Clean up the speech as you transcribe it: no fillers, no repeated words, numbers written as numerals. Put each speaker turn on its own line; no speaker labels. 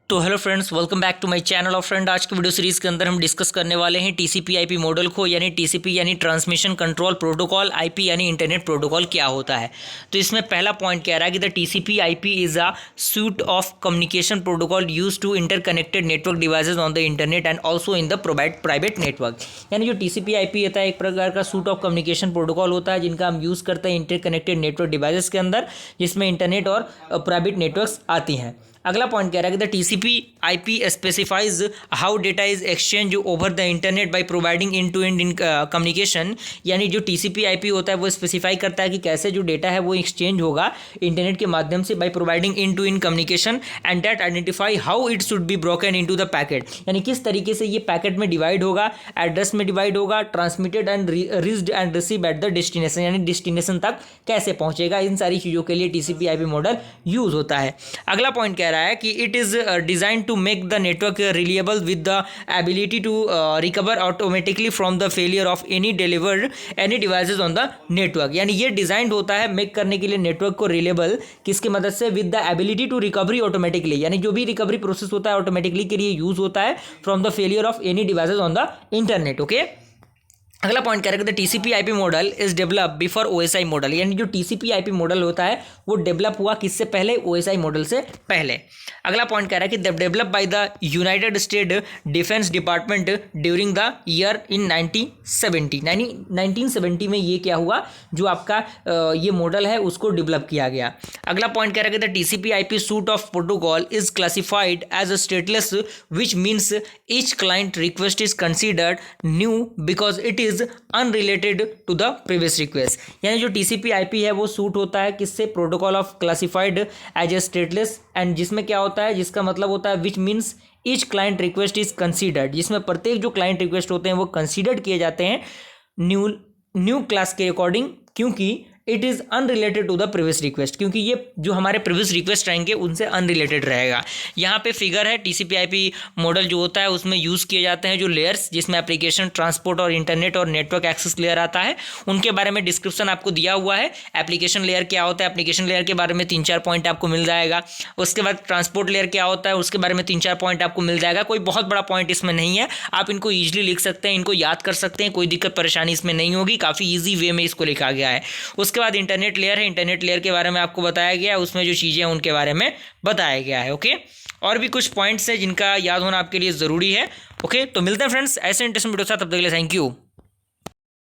तो hello friends, welcome back to my channel. और friend, आज की वीडियो सीरीज के अंदर हम डिस्कस करने वाले हैं टीसीपी आईपी मॉडल को, यानी टीसीपी यानी ट्रांसमिशन कंट्रोल प्रोटोकॉल, आईपी यानी इंटरनेट प्रोटोकॉल क्या होता है। तो इसमें पहला पॉइंट कह रहा है कि the TCP IP is a suite of communication protocol use to interconnected network devices on the internet and also in the private network. यानी जो टीसीपी आईपी होता है एक प्रकार का सूट ऑफ कम्युनिकेशन प्रोटोकॉल होता है जिनका हम यूज़ करते हैं इंटरकनेक्टेड नेटवर्क डिवाइसेज के अंदर, जिसमें इंटरनेट और प्राइवेट नेटवर्क्स आती हैं। अगला पॉइंट कह रहा है कि the TCP IP specifies how data is exchange over the internet by providing end to end communication. यानी जो टीसीपी आईपी होता है वो स्पेसिफाई करता है कि कैसे जो डेटा है वो एक्सचेंज होगा इंटरनेट के माध्यम से by providing end to end communication and that identify how it should be broken into the packet. यानी किस तरीके से ये पैकेट में डिवाइड होगा, एड्रेस में डिवाइड होगा, transmitted and reached and receive at the destination, यानी डेस्टिनेशन तक कैसे पहुंचेगा। इन सारी चीज़ों के लिए टीसीपी आईपी मॉडल यूज होता है। अगला पॉइंट कह रहा है कि it is design to make the network reliable with the ability to recover automatically from the failure of any delivered any devices on the network. यानी ये डिजाइंड होता है मेक करने के लिए नेटवर्क को रिलेबल, किसकी मदद से, with the ability to recovery automatically, यानी जो भी रिकवरी प्रोसेस होता है ऑटोमेटिकली के लिए यूज होता है from the failure of any devices on the internet. Okay, अगला पॉइंट कह रहा है कि the TCP IP model is develop before OSI model. यानी जो टीसीपी आईपी मॉडल होता है वो डेवलप हुआ किससे पहले, ओएसआई मॉडल से पहले। अगला पॉइंट कह रहा है कि develop by the United state defence department during the year in 1970। यानी 1970 में ये क्या हुआ, जो आपका ये मॉडल है उसको डेवलप किया गया। अगला पॉइंट कह रहा है कि the TCP IP suite of protocol is classified as a stateless, which means each client request is considered new because it is unrelated to the previous request. यानी जो टीसीपी आईपी है वो सूट होता है किससे, protocol of classified as a stateless, and जिसमें क्या होता है, जिसका मतलब होता है which means each client request is considered, जिसमें प्रत्येक जो क्लाइंट रिक्वेस्ट होते हैं वो कंसीडर्ड किए जाते हैं न्यू क्लास के अकॉर्डिंग, क्योंकि it is unrelated to the previous request, क्योंकि ये जो हमारे प्रीवियस रिक्वेस्ट रहेंगे उनसे अनरिलेटेड रहेगा। यहाँ पे फिगर है, टीसीपी आईपी मॉडल जो होता है उसमें यूज़ किए जाते हैं जो लेयर्स, जिसमें एप्लीकेशन, ट्रांसपोर्ट और इंटरनेट और नेटवर्क एक्सेस लेयर आता है, उनके बारे में डिस्क्रिप्शन आपको दिया हुआ है। एप्लीकेशन लेयर क्या होता है, एप्लीकेशन लेयर के बारे में 3-4 पॉइंट आपको मिल जाएगा। उसके बाद ट्रांसपोर्ट लेयर क्या होता है, उसके बारे में 3-4 पॉइंट आपको मिल जाएगा। कोई बहुत बड़ा पॉइंट इसमें नहीं है, आप इनको ईजिली लिख सकते हैं, इनको याद कर सकते हैं, कोई दिक्कत परेशानी इसमें नहीं होगी, काफ़ी ईजी वे में इसको लिखा गया है। उसके बाद इंटरनेट लेयर है, इंटरनेट लेयर के बारे में आपको बताया गया है, उसमें जो चीज़ें हैं उनके बारे में बताया गया है। ओके, और भी कुछ पॉइंट्स हैं जिनका याद होना आपके लिए ज़रूरी है। ओके, तो मिलते हैं फ्रेंड्स ऐसे इंटरेस्टिंग वीडियो के साथ, तब तक के लिए थैंक यू।